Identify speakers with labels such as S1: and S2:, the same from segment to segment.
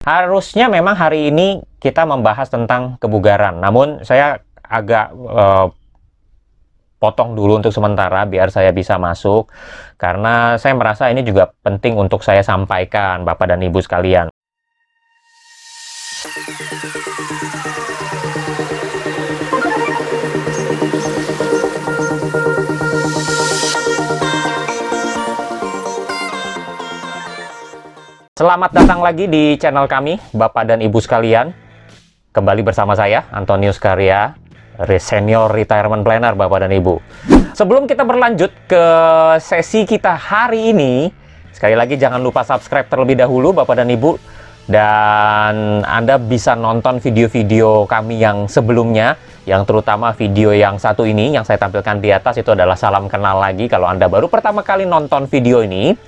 S1: Harusnya memang hari ini kita membahas tentang kebugaran, namun saya agak potong dulu untuk sementara biar saya bisa masuk, karena saya merasa ini juga penting untuk saya sampaikan, Bapak dan Ibu sekalian. Selamat datang lagi di channel kami, Bapak dan Ibu sekalian. Kembali bersama saya, Antonius Karya, Senior Retirement Planner, Bapak dan Ibu. Sebelum kita berlanjut ke sesi kita hari ini, sekali lagi jangan lupa subscribe terlebih dahulu, Bapak dan Ibu. Dan Anda bisa nonton video-video kami yang sebelumnya, yang terutama video yang satu ini, yang saya tampilkan di atas, itu adalah salam kenal lagi kalau Anda baru pertama kali nonton video ini.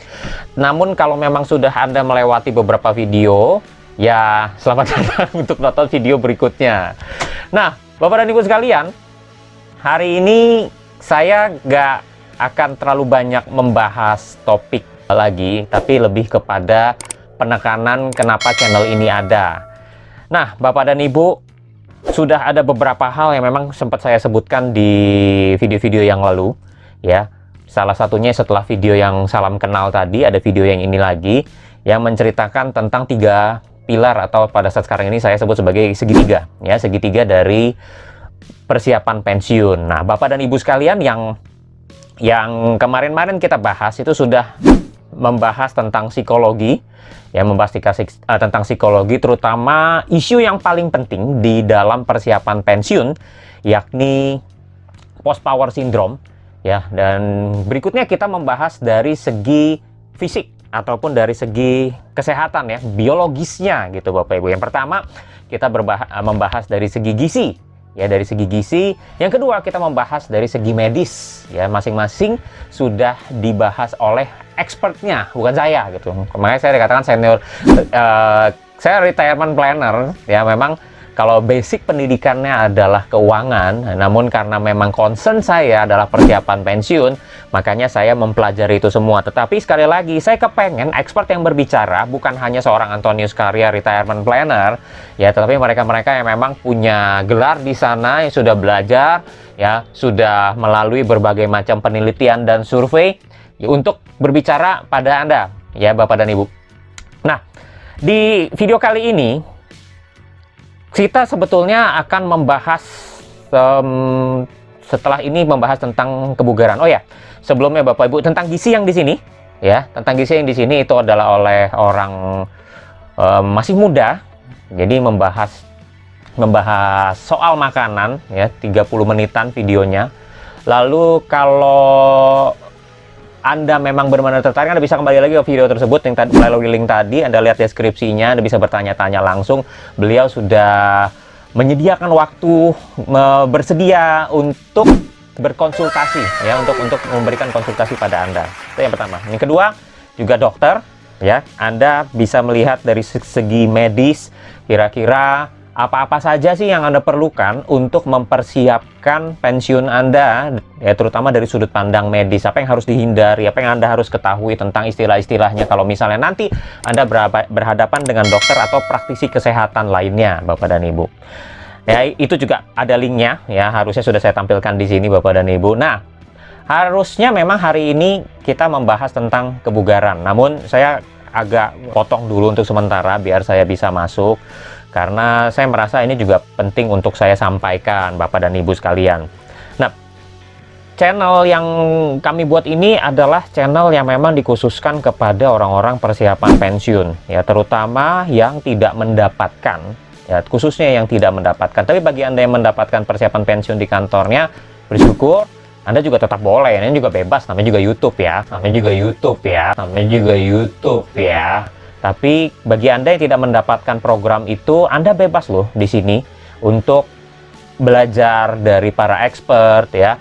S1: Namun kalau memang sudah Anda melewati beberapa video, ya selamat datang untuk nonton video berikutnya. Nah, Bapak dan Ibu sekalian, hari ini saya nggak akan terlalu banyak membahas topik lagi, tapi lebih kepada penekanan kenapa channel ini ada. Nah, Bapak dan Ibu, sudah ada beberapa hal yang memang sempat saya sebutkan di video-video yang lalu, ya. Salah satunya setelah video yang salam kenal tadi, ada video yang ini lagi, yang menceritakan tentang 3 pilar, atau pada saat sekarang ini saya sebut sebagai segitiga, ya, segitiga dari persiapan pensiun. Nah, Bapak dan Ibu sekalian, yang kemarin-kemarin kita bahas itu sudah membahas tentang psikologi, ya, membahas tentang psikologi, terutama isu yang paling penting di dalam persiapan pensiun, yakni post power syndrome, ya. Dan berikutnya kita membahas dari segi fisik ataupun dari segi kesehatan, ya, biologisnya gitu, Bapak Ibu. Yang pertama kita membahas dari segi gizi, ya, dari segi gizi. Yang kedua kita membahas dari segi medis, ya, masing-masing sudah dibahas oleh expertnya, bukan saya gitu. Makanya saya dikatakan saya retirement planner, ya. Memang kalau basic pendidikannya adalah keuangan, namun karena memang concern saya adalah persiapan pensiun, makanya saya mempelajari itu semua. Tetapi sekali lagi, saya kepengen expert yang berbicara bukan hanya seorang Antonius Karya retirement planner, ya, tetapi mereka-mereka yang memang punya gelar di sana, yang sudah belajar, ya, sudah melalui berbagai macam penelitian dan survei, ya, untuk berbicara pada Anda, ya, Bapak dan Ibu. Nah, di video kali ini kita sebetulnya akan membahas setelah ini membahas tentang kebugaran. Oh ya, sebelumnya Bapak Ibu, tentang gizi yang di sini, ya, tentang gizi yang di sini itu adalah oleh orang masih muda. Jadi membahas soal makanan, ya, 30 menitan videonya. Lalu kalau Anda memang benar-benar tertarik, Anda bisa kembali lagi ke video tersebut yang tadi melalui link tadi. Anda lihat deskripsinya, Anda bisa bertanya-tanya langsung. Beliau sudah menyediakan waktu, bersedia untuk berkonsultasi, ya, untuk memberikan konsultasi pada Anda. Itu yang pertama. Yang kedua, juga dokter, ya. Anda bisa melihat dari segi medis, kira-kira apa-apa saja sih yang Anda perlukan untuk mempersiapkan pensiun Anda, ya, terutama dari sudut pandang medis. Apa yang harus dihindari, apa yang Anda harus ketahui tentang istilah-istilahnya kalau misalnya nanti Anda berhadapan dengan dokter atau praktisi kesehatan lainnya, Bapak dan Ibu. Ya, itu juga ada linknya, ya, harusnya sudah saya tampilkan di sini, Bapak dan Ibu. Nah, harusnya memang hari ini kita membahas tentang kebugaran, namun saya agak potong dulu untuk sementara biar saya bisa masuk, karena saya merasa ini juga penting untuk saya sampaikan, Bapak dan Ibu sekalian. Nah, channel yang kami buat ini adalah channel yang memang dikhususkan kepada orang-orang persiapan pensiun, ya, terutama yang tidak mendapatkan, ya, khususnya yang tidak mendapatkan. Tapi bagi Anda yang mendapatkan persiapan pensiun di kantornya, bersyukur. Anda juga tetap boleh, ini juga bebas, namanya juga YouTube, ya. Tapi bagi Anda yang tidak mendapatkan program itu, Anda bebas loh di sini untuk belajar dari para expert, ya,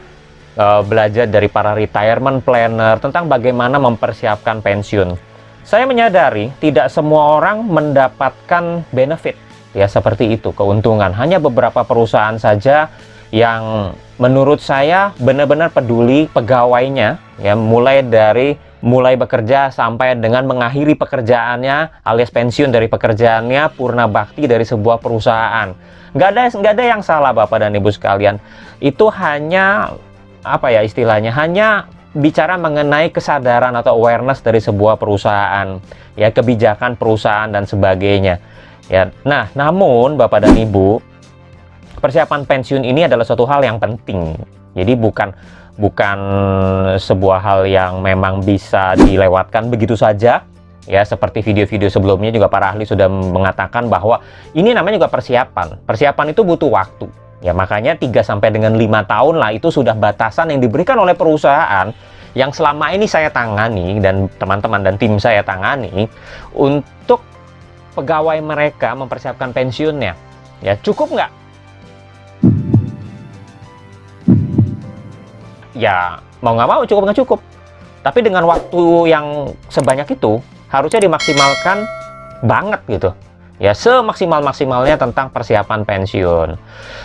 S1: belajar dari para retirement planner tentang bagaimana mempersiapkan pensiun. Saya menyadari tidak semua orang mendapatkan benefit, ya, seperti itu, keuntungan. Hanya beberapa perusahaan saja yang menurut saya benar-benar peduli pegawainya, ya, mulai dari mulai bekerja sampai dengan mengakhiri pekerjaannya alias pensiun dari pekerjaannya, purna bakti dari sebuah perusahaan. Nggak ada yang salah Bapak dan Ibu sekalian. Itu hanya apa ya istilahnya, hanya bicara mengenai kesadaran atau awareness dari sebuah perusahaan, ya, kebijakan perusahaan dan sebagainya. Ya, nah, namun Bapak dan Ibu, persiapan pensiun ini adalah suatu hal yang penting. Jadi bukan sebuah hal yang memang bisa dilewatkan begitu saja. Ya, seperti video-video sebelumnya juga para ahli sudah mengatakan bahwa ini namanya juga persiapan. Persiapan itu butuh waktu. Ya, makanya 3 sampai dengan 5 tahun lah itu sudah batasan yang diberikan oleh perusahaan yang selama ini saya tangani dan teman-teman dan tim saya tangani untuk pegawai mereka mempersiapkan pensiunnya. Ya, cukup nggak? Ya, mau nggak mau, cukup nggak cukup. Tapi dengan waktu yang sebanyak itu, harusnya dimaksimalkan banget gitu. Ya, semaksimal-maksimalnya tentang persiapan pensiun.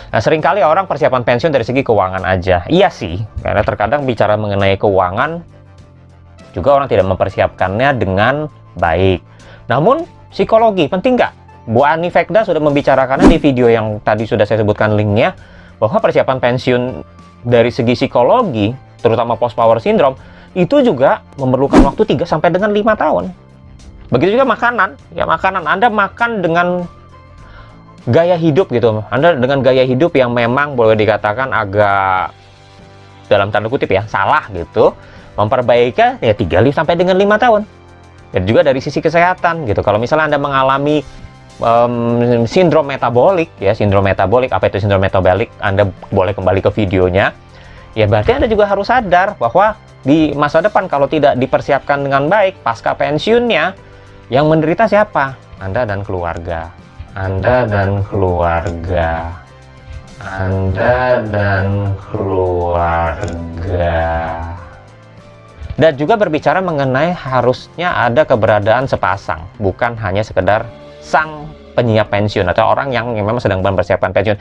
S1: Nah, seringkali orang persiapan pensiun dari segi keuangan aja. Iya sih, karena terkadang bicara mengenai keuangan, juga orang tidak mempersiapkannya dengan baik. Namun, psikologi, penting nggak? Bu Ani Vekda sudah membicarakannya di video yang tadi sudah saya sebutkan linknya, bahwa persiapan pensiun dari segi psikologi, terutama post power syndrome, itu juga memerlukan waktu 3 sampai dengan 5 tahun. Begitu juga makanan. Ya, makanan Anda makan dengan gaya hidup gitu. Anda dengan gaya hidup yang memang boleh dikatakan agak dalam tanda kutip ya, salah gitu. Memperbaikinya ya 3 sampai dengan 5 tahun. Dan juga dari sisi kesehatan gitu. Kalau misalnya Anda mengalami sindrom metabolik, ya, sindrom metabolik, apa itu sindrom metabolik? Anda boleh kembali ke videonya. Ya, berarti Anda juga harus sadar bahwa di masa depan kalau tidak dipersiapkan dengan baik, pasca pensiunnya, yang menderita siapa? Anda dan keluarga. Anda dan keluarga. Anda dan keluarga. Dan juga berbicara mengenai harusnya ada keberadaan sepasang, bukan hanya sekedar sang penyiap pensiun atau orang yang memang sedang mempersiapkan pensiun.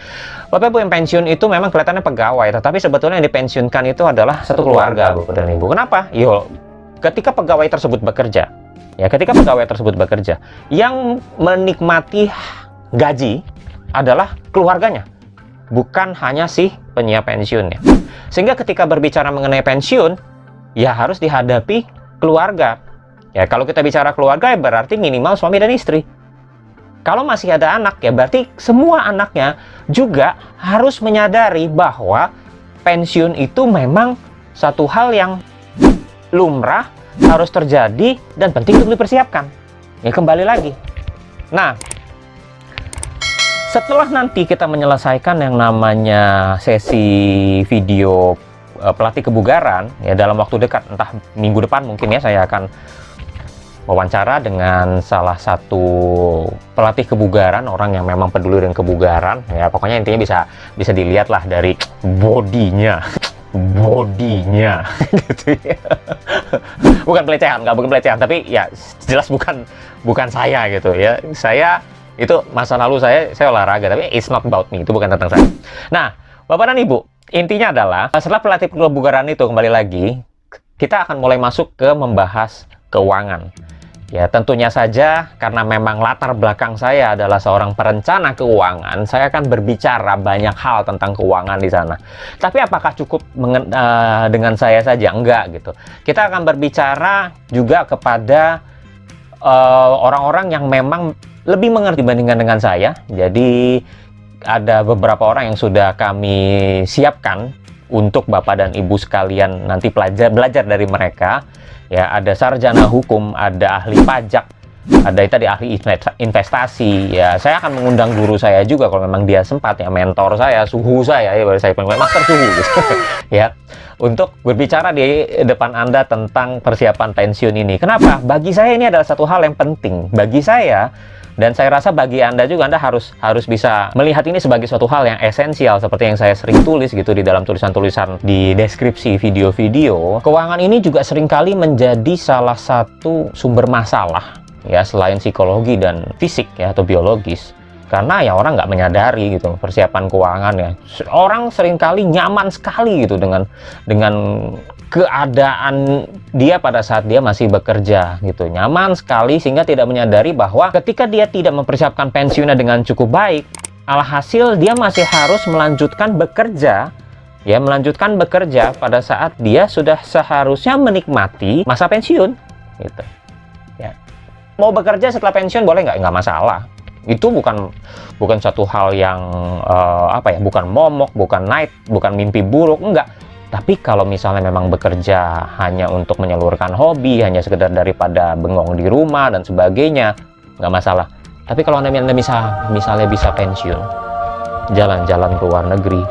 S1: Bapak Ibu, yang pensiun itu memang kelihatannya pegawai, tetapi sebetulnya yang dipensiunkan itu adalah satu keluarga, Bapak dan Ibu. Kenapa? Yo, ketika pegawai tersebut bekerja, yang menikmati gaji adalah keluarganya, bukan hanya si penyiap pensiunnya. Sehingga ketika berbicara mengenai pensiun, ya harus dihadapi keluarga. Ya, kalau kita bicara keluarga, ya berarti minimal suami dan istri. Kalau masih ada anak, ya berarti semua anaknya juga harus menyadari bahwa pensiun itu memang satu hal yang lumrah, harus terjadi, dan penting untuk dipersiapkan. Ya, kembali lagi. Nah, setelah nanti kita menyelesaikan yang namanya sesi video pelatih kebugaran, ya dalam waktu dekat, entah minggu depan mungkin ya, saya akan wawancara dengan salah satu pelatih kebugaran, orang yang memang peduli dengan kebugaran. Ya, pokoknya intinya bisa dilihat lah dari bodinya gitu ya. Bukan pelecehan, tapi ya jelas bukan saya gitu ya. Saya itu masa lalu saya olahraga, tapi it's not about me, itu bukan tentang saya. Nah, Bapak dan Ibu, intinya adalah setelah pelatih kebugaran itu, kembali lagi kita akan mulai masuk ke membahas keuangan. Ya, tentunya saja karena memang latar belakang saya adalah seorang perencana keuangan, saya akan berbicara banyak hal tentang keuangan di sana. Tapi apakah cukup dengan saya saja? Enggak gitu. Kita akan berbicara juga kepada orang-orang yang memang lebih mengerti dibandingkan dengan saya. Jadi ada beberapa orang yang sudah kami siapkan untuk Bapak dan Ibu sekalian nanti belajar dari mereka. Ya, ada sarjana hukum, ada ahli pajak, ada tadi ahli investasi. Ya, saya akan mengundang guru saya juga kalau memang dia sempat, ya, mentor saya, suhu saya, ya, saya panggil master suhu gitu. Ya, untuk berbicara di depan Anda tentang persiapan pensiun ini. Kenapa? Bagi saya ini adalah satu hal yang penting bagi saya. Dan saya rasa bagi Anda juga, Anda harus bisa melihat ini sebagai suatu hal yang esensial, seperti yang saya sering tulis gitu di dalam tulisan-tulisan di deskripsi video-video. Keuangan ini juga seringkali menjadi salah satu sumber masalah, ya, selain psikologi dan fisik, ya, atau biologis. Karena ya orang nggak menyadari gitu persiapan keuangan, ya. Orang seringkali nyaman sekali gitu dengan keadaan dia pada saat dia masih bekerja gitu, nyaman sekali, sehingga tidak menyadari bahwa ketika dia tidak mempersiapkan pensiunnya dengan cukup baik, alhasil dia masih harus melanjutkan bekerja, ya, melanjutkan bekerja pada saat dia sudah seharusnya menikmati masa pensiun gitu ya. Mau bekerja setelah pensiun boleh nggak masalah, itu bukan satu hal yang bukan momok, bukan mimpi buruk, enggak. Tapi kalau misalnya memang bekerja hanya untuk menyalurkan hobi, hanya sekedar daripada bengong di rumah dan sebagainya, nggak masalah. Tapi kalau Anda misalnya bisa pensiun, jalan-jalan ke luar negeri,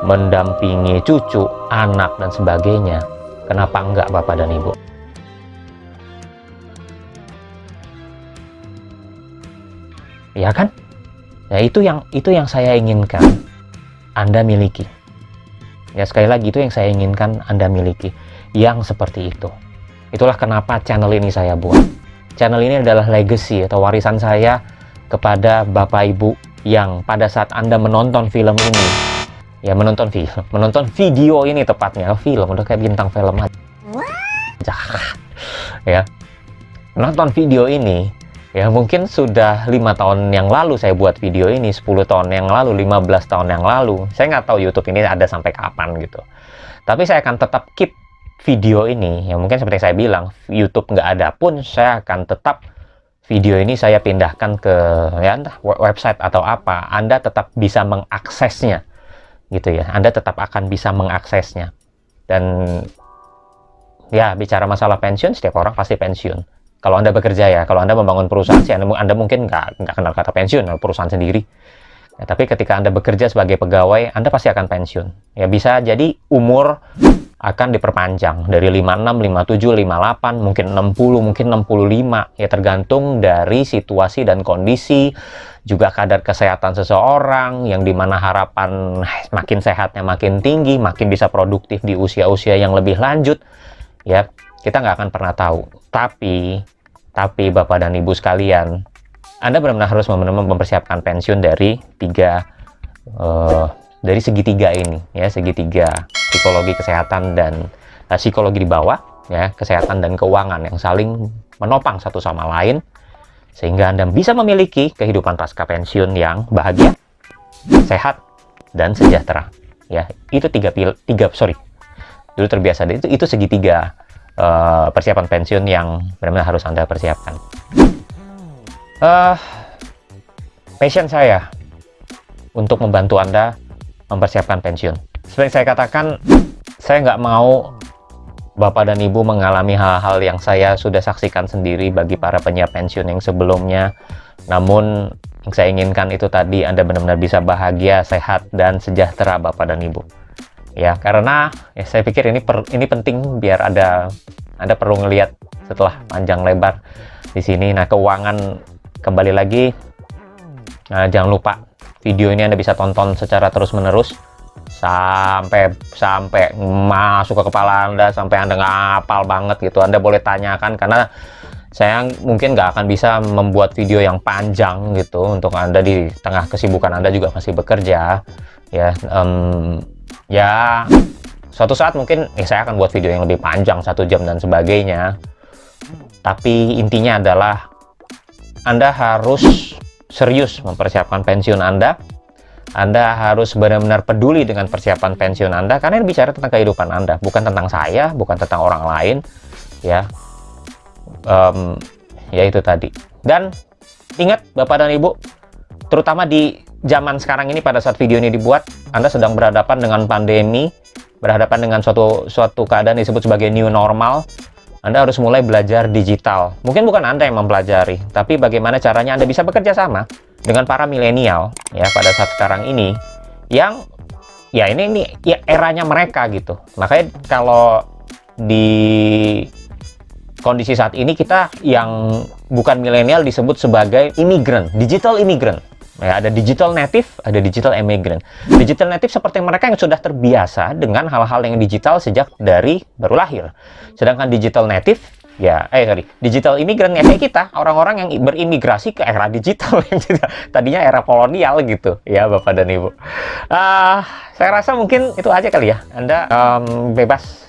S1: mendampingi cucu, anak, dan sebagainya, kenapa enggak Bapak dan Ibu? Ya kan? Ya, itu yang saya inginkan Anda miliki. Ya, sekali lagi, itu yang saya inginkan Anda miliki, yang seperti itu. Itulah kenapa channel ini saya buat. Channel ini adalah legacy atau warisan saya kepada Bapak Ibu yang pada saat Anda menonton film ini, ya, menonton video ini tepatnya, film, udah kayak bintang film aja. Ya, nonton video ini, ya, mungkin sudah 5 tahun yang lalu saya buat video ini, 10 tahun yang lalu, 15 tahun yang lalu. Saya nggak tahu YouTube ini ada sampai kapan gitu. Tapi saya akan tetap keep video ini. Ya, mungkin seperti saya bilang, YouTube nggak ada pun, saya akan tetap video ini saya pindahkan ke, ya, entah website atau apa. Anda tetap bisa mengaksesnya, gitu ya. Anda tetap akan bisa mengaksesnya. Dan ya, bicara masalah pensiun, setiap orang pasti pensiun. Kalau Anda bekerja, ya, kalau Anda membangun perusahaan sih, Anda mungkin nggak kenal kata pensiun, perusahaan sendiri. Ya, tapi ketika Anda bekerja sebagai pegawai, Anda pasti akan pensiun. Ya, bisa jadi umur akan diperpanjang dari 56, 57, 58, mungkin 60, mungkin 65. Ya, tergantung dari situasi dan kondisi, juga kadar kesehatan seseorang, yang dimana harapan makin sehatnya makin tinggi, makin bisa produktif di usia-usia yang lebih lanjut. Ya, kita nggak akan pernah tahu. Tapi Bapak dan Ibu sekalian, Anda benar-benar harus mempersiapkan pensiun dari dari segitiga ini, ya, segitiga psikologi, kesehatan, dan psikologi di bawah, ya, kesehatan dan keuangan yang saling menopang satu sama lain, sehingga Anda bisa memiliki kehidupan pasca pensiun yang bahagia, sehat, dan sejahtera. Ya, itu dulu terbiasa, itu segitiga persiapan pensiun yang benar-benar harus Anda persiapkan. Passion saya untuk membantu Anda mempersiapkan pensiun. Seperti saya katakan, saya nggak mau Bapak dan Ibu mengalami hal-hal yang saya sudah saksikan sendiri bagi para penyiap pensiun yang sebelumnya. Namun yang saya inginkan itu tadi, Anda benar-benar bisa bahagia, sehat, dan sejahtera Bapak dan Ibu. Ya, karena ya, saya pikir ini penting biar Anda perlu ngelihat setelah panjang lebar di sini. Nah, keuangan, kembali lagi, jangan lupa video ini Anda bisa tonton secara terus-menerus sampai masuk ke kepala Anda, sampai Anda nggak hafal banget gitu. Anda boleh tanyakan, karena saya mungkin nggak akan bisa membuat video yang panjang gitu untuk Anda di tengah kesibukan Anda juga masih bekerja, ya. Ya, suatu saat mungkin saya akan buat video yang lebih panjang, 1 jam dan sebagainya. Tapi intinya adalah Anda harus serius mempersiapkan pensiun Anda. Anda harus benar-benar peduli dengan persiapan pensiun Anda, karena ini bicara tentang kehidupan Anda, bukan tentang saya, bukan tentang orang lain, ya. Ya, itu tadi. Dan ingat Bapak dan Ibu, terutama di zaman sekarang ini, pada saat video ini dibuat, Anda sedang berhadapan dengan pandemi, berhadapan dengan suatu keadaan disebut sebagai new normal. Anda harus mulai belajar digital. Mungkin bukan Anda yang mempelajari, tapi bagaimana caranya Anda bisa bekerja sama dengan para milenial, ya, pada saat sekarang ini, yang ya ini ya eranya mereka gitu. Makanya kalau di kondisi saat ini, kita yang bukan milenial disebut sebagai imigran, digital imigran. Ya, ada digital native, ada digital immigrant. Digital native seperti mereka yang sudah terbiasa dengan hal-hal yang digital sejak dari baru lahir. Sedangkan digital native, digital immigrant ya kayak kita, orang-orang yang berimigrasi ke era digital yang tadinya era kolonial gitu, ya Bapak dan Ibu. Saya rasa mungkin itu aja kali ya. Anda bebas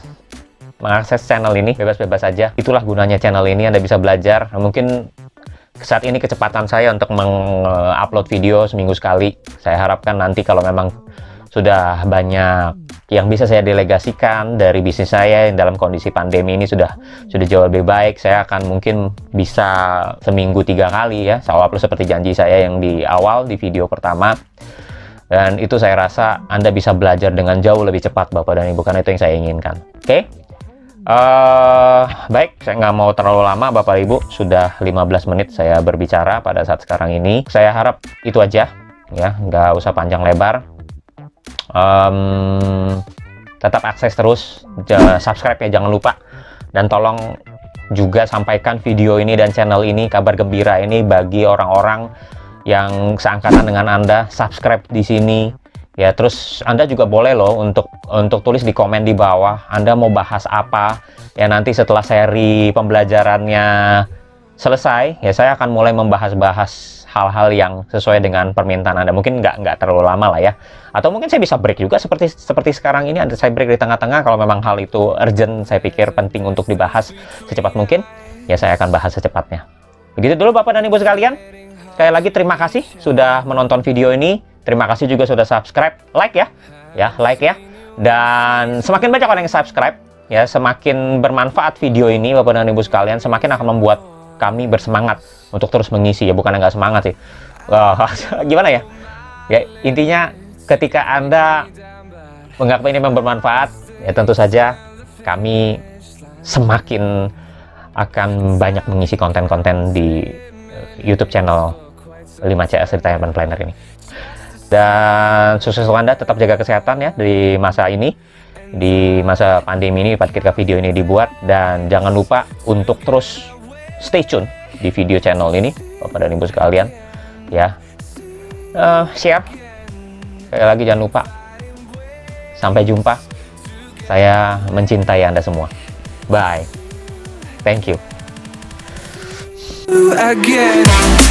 S1: mengakses channel ini bebas-bebas saja. Itulah gunanya channel ini, Anda bisa belajar. Mungkin saat ini kecepatan saya untuk mengupload video seminggu sekali. Saya harapkan nanti kalau memang sudah banyak yang bisa saya delegasikan dari bisnis saya yang dalam kondisi pandemi ini sudah jauh lebih baik, saya akan mungkin bisa seminggu 3 kali ya, saya upload seperti janji saya yang di awal di video pertama. Dan itu saya rasa Anda bisa belajar dengan jauh lebih cepat Bapak dan Ibu, karena itu yang saya inginkan. Oke? Baik, saya nggak mau terlalu lama Bapak Ibu, sudah 15 menit saya berbicara pada saat sekarang ini. Saya harap itu aja ya, nggak usah panjang lebar. Tetap akses terus, subscribe ya jangan lupa, dan tolong juga sampaikan video ini dan channel ini, kabar gembira ini bagi orang-orang yang seangkatan dengan Anda. Subscribe di sini ya. Terus Anda juga boleh loh untuk tulis di komen di bawah Anda mau bahas apa ya. Nanti setelah seri pembelajarannya selesai ya, saya akan mulai membahas hal-hal yang sesuai dengan permintaan Anda. Mungkin nggak terlalu lama lah ya, atau mungkin saya bisa break juga seperti sekarang ini. Ada saya break di tengah-tengah kalau memang hal itu urgent, saya pikir penting untuk dibahas secepat mungkin ya, saya akan bahas secepatnya. Begitu dulu Bapak dan Ibu sekalian. Sekali lagi terima kasih sudah menonton video ini. Terima kasih juga sudah subscribe, like ya, like ya. Dan semakin banyak orang yang subscribe ya, semakin bermanfaat video ini Bapak dan Ibu sekalian, semakin akan membuat kami bersemangat untuk terus mengisi ya, bukan nggak semangat sih. Gimana ya? Ya intinya ketika Anda menganggap ini bermanfaat ya, tentu saja kami semakin akan banyak mengisi konten-konten di YouTube channel 5CS Retirement Planner ini. Dan sukses untuk Anda, tetap jaga kesehatan ya di masa ini, di masa pandemi ini ketika video ini dibuat. Dan jangan lupa untuk terus stay tune di video channel ini Bapak dan Ibu sekalian ya. Share sekali lagi, jangan lupa. Sampai jumpa, saya mencintai Anda semua. Bye, thank you again.